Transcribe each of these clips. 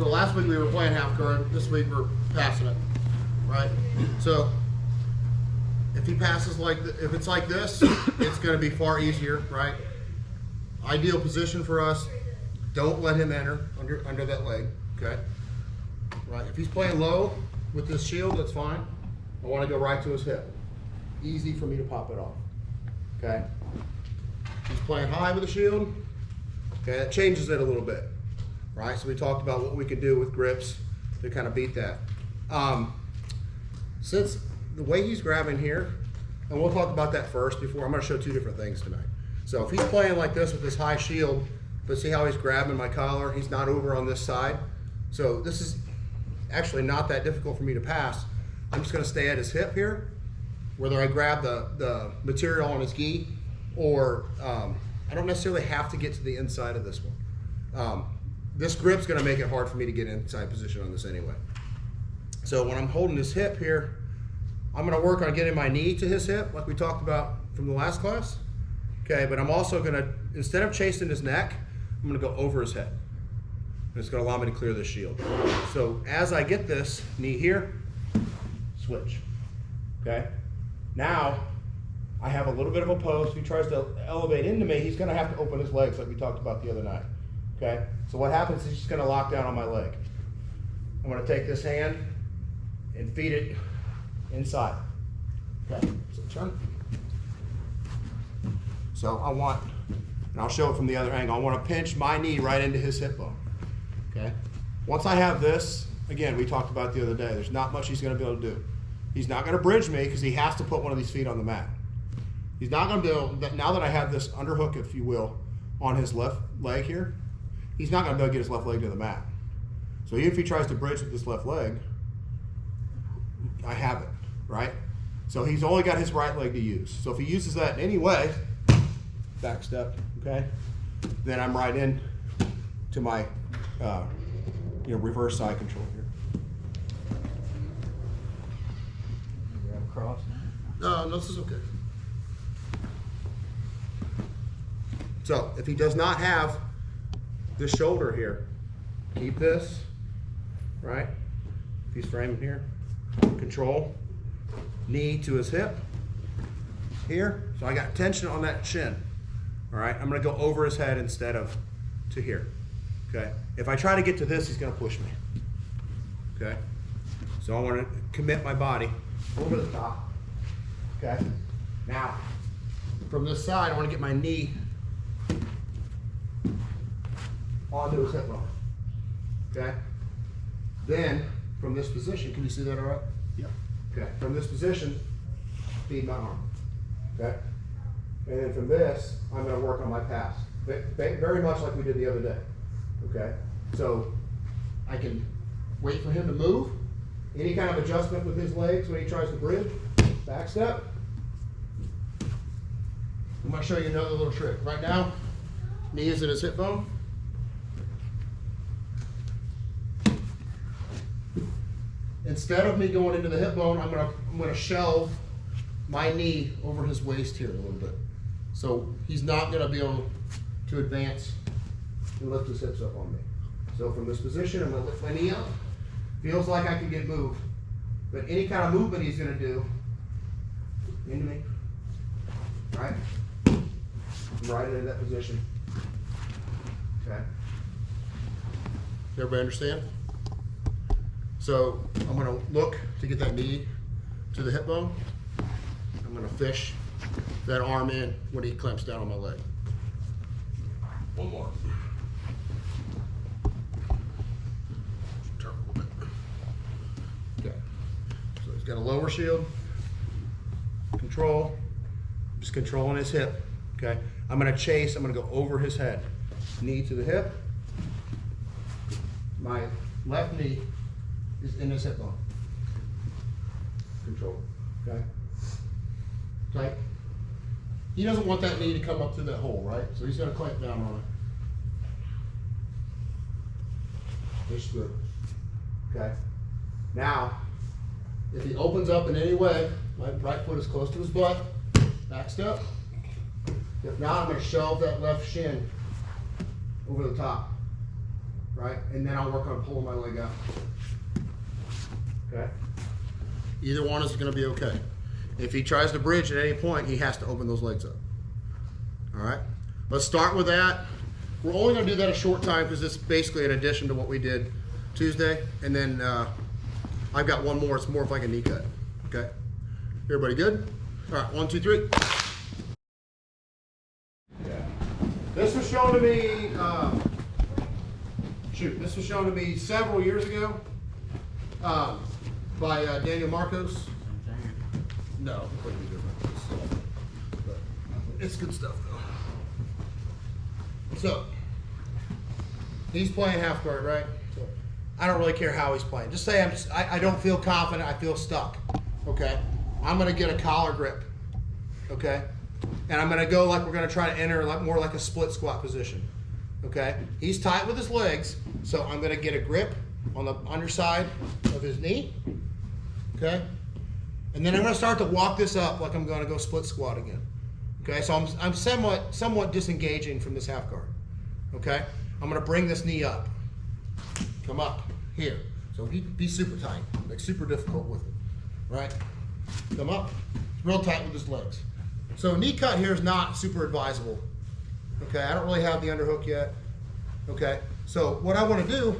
So last week we were playing half guard, this week we're passing it, right? So if he passes if it's like this, it's gonna be far easier, right? Ideal position for us, don't let him enter under that leg, okay? Right, if he's playing low with this shield, that's fine. I wanna go right to his hip. Easy for me to pop it off, okay? He's playing high with the shield, okay, that changes it a little bit, right? So we talked about what we could do with grips to kind of beat that. Since the way he's grabbing here, and we'll talk about that first before, I'm gonna show two different things tonight. So if he's playing like this with this high shield, but see how he's grabbing my collar, he's not over on this side. So this is actually not that difficult for me to pass. I'm just gonna stay at his hip here, whether I grab the material on his gi, or I don't necessarily have to get to the inside of this one. This grip's gonna make it hard for me to get inside position on this anyway. So when I'm holding his hip here, I'm gonna work on getting my knee to his hip, like we talked about from the last class. Okay, but I'm also gonna, instead of chasing his neck, I'm gonna go over his head. And it's gonna allow me to clear this shield. So as I get this knee here, switch, okay? Now, I have a little bit of a post. If he tries to elevate into me, he's gonna have to open his legs like we talked about the other night, okay? So what happens is he's just gonna lock down on my leg. I'm gonna take this hand and feed it inside, okay? So I want, and I'll show it from the other angle, I want to pinch my knee right into his hip bone, okay? Once I have this, again, we talked about the other day, there's not much he's going to be able to do. He's not going to bridge me because he has to put one of these feet on the mat. He's not going to be able, now that I have this underhook, if you will, on his left leg here, he's not going to be able to get his left leg to the mat. So even if he tries to bridge with this left leg, I have it, right? So he's only got his right leg to use. So if he uses that in any way, back step, okay, then I'm right in to my reverse side control here. Grab across. No, this is okay. So if he does not have this shoulder here, keep this, right? If he's framing here, control, knee to his hip here. So I got tension on that shin. All right, I'm gonna go over his head instead of to here, okay? If I try to get to this, he's gonna push me, okay? So I wanna commit my body over the top, okay? Now, from this side, I wanna get my knee onto his hip bone, okay? Then, from this position, can you see that all right? Yep. Okay, from this position, feed my arm, okay? And then from this, I'm going to work on my pass. Very much like we did the other day, okay? So I can wait for him to move. Any kind of adjustment with his legs when he tries to bridge, back step. I'm going to show you another little trick. Right now, knee is in his hip bone. Instead of me going into the hip bone, I'm going to shelve my knee over his waist here a little bit. So he's not going to be able to advance and lift his hips up on me. So from this position, I'm going to lift my knee up. Feels like I can get moved. But any kind of movement he's going to do into me, right? Right into that position. Okay. Everybody understand? So I'm going to look to get that knee to the hip bone. I'm going to fish that arm in when he clamps down on my leg. One more. Turn a little bit. Okay. So he's got a lower shield. Control. Just controlling his hip. Okay. I'm going to chase. I'm going to go over his head. Knee to the hip. My left knee is in his hip bone. Control. Okay. Tight. He doesn't want that knee to come up through that hole, right? So he's going to clamp down on it. Fish through. Okay. Now, if he opens up in any way, my right foot is close to his butt, back step. If not, I'm going to shove that left shin over the top. right? And then I'll work on pulling my leg out. Okay? Either one is gonna be okay. If he tries to bridge at any point, he has to open those legs up. All right? Let's start with that. We're only gonna do that a short time because it's basically an addition to what we did Tuesday. And then I've got one more, it's more of like a knee cut. Okay? Everybody good? All right, 1, 2, 3. This was shown to me, this was shown to me several years ago by Daniel Marcos. No, completely different. But it's good stuff though. So, he's playing half guard, right? So, I don't really care how he's playing. Just say I don't feel confident, I feel stuck. Okay? I'm gonna get a collar grip. Okay? And I'm gonna go like we're gonna try to enter like more like a split squat position. Okay? He's tight with his legs, so I'm gonna get a grip on the underside of his knee. Okay? And then I'm gonna start to walk this up like I'm gonna go split squat again. Okay? So I'm somewhat disengaging from this half guard. Okay? I'm gonna bring this knee up. Come up here. So be super tight, like super difficult with it. Right? Come up, real tight with his legs. So knee cut here is not super advisable. Okay, I don't really have the underhook yet. Okay, so what I want to do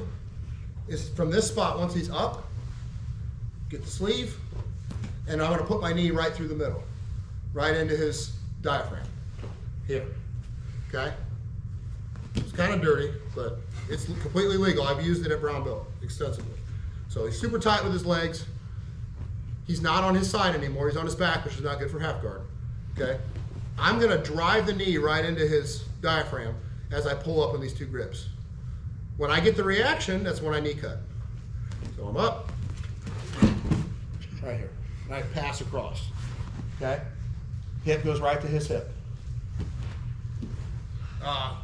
is from this spot, once he's up, get the sleeve, and I'm going to put my knee right through the middle, right into his diaphragm. Here. Okay? It's kind of dirty, but it's completely legal. I've used it at brown belt extensively. So he's super tight with his legs. He's not on his side anymore. He's on his back, which is not good for half guard. Okay? I'm going to drive the knee right into his diaphragm as I pull up on these two grips. When I get the reaction, that's when I knee cut. So I'm up, right here, and I pass across. Okay? Hip goes right to his hip.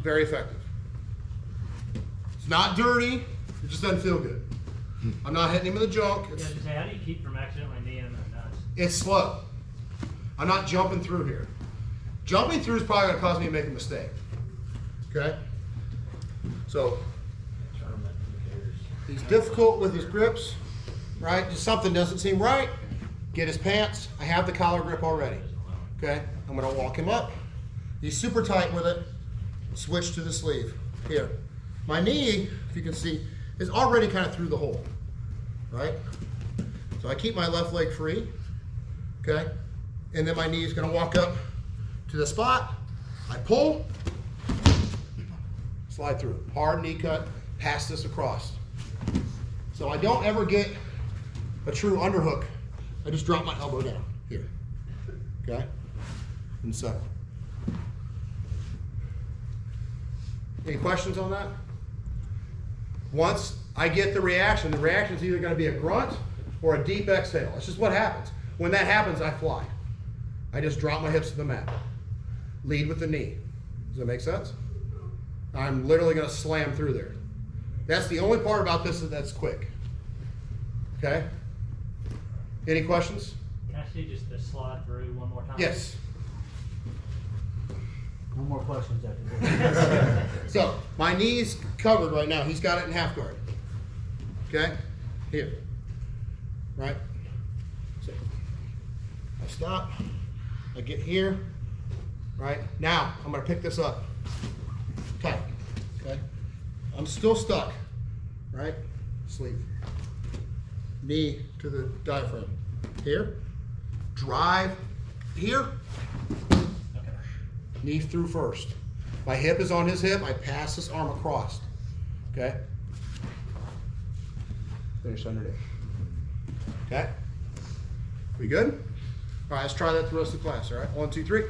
Very effective. It's not dirty, it just doesn't feel good. I'm not hitting him in the junk. Yeah, just say, how do you keep from accidentally kneeing him in the nuts? It's slow. I'm not jumping through here. Jumping through is probably gonna cause me to make a mistake. Okay? So, he's difficult with his grips, right? Just something doesn't seem right. Get his pants. I have the collar grip already. Okay? I'm gonna walk him up. He's super tight with it. Switch to the sleeve. Here. My knee, if you can see, is already kind of through the hole, right? So I keep my left leg free, okay? And then my knee is gonna walk up to the spot. I pull, slide through. Hard knee cut, pass this across. So I don't ever get a true underhook. I just drop my elbow down here, okay? And so. Any questions on that? Once I get the reaction is either going to be a grunt or a deep exhale. It's just what happens. When that happens, I fly. I just drop my hips to the mat. Lead with the knee. Does that make sense? I'm literally going to slam through there. That's the only part about this that's quick. Okay? Any questions? Can I see just the slide through one more time? Yes. No more questions after this. So, my knee's covered right now. He's got it in half guard. Okay? Here. Right? So, I stop. I get here. Right? Now, I'm going to pick this up. Tight. Okay? I'm still stuck. Right? Sleeve. Knee to the diaphragm. Here. Drive. Here. Knee through first. My hip is on his hip. I pass this arm across. Okay? Finish underneath. Okay? We good? All right, let's try that the rest of the class. All right? 1, 2, 3.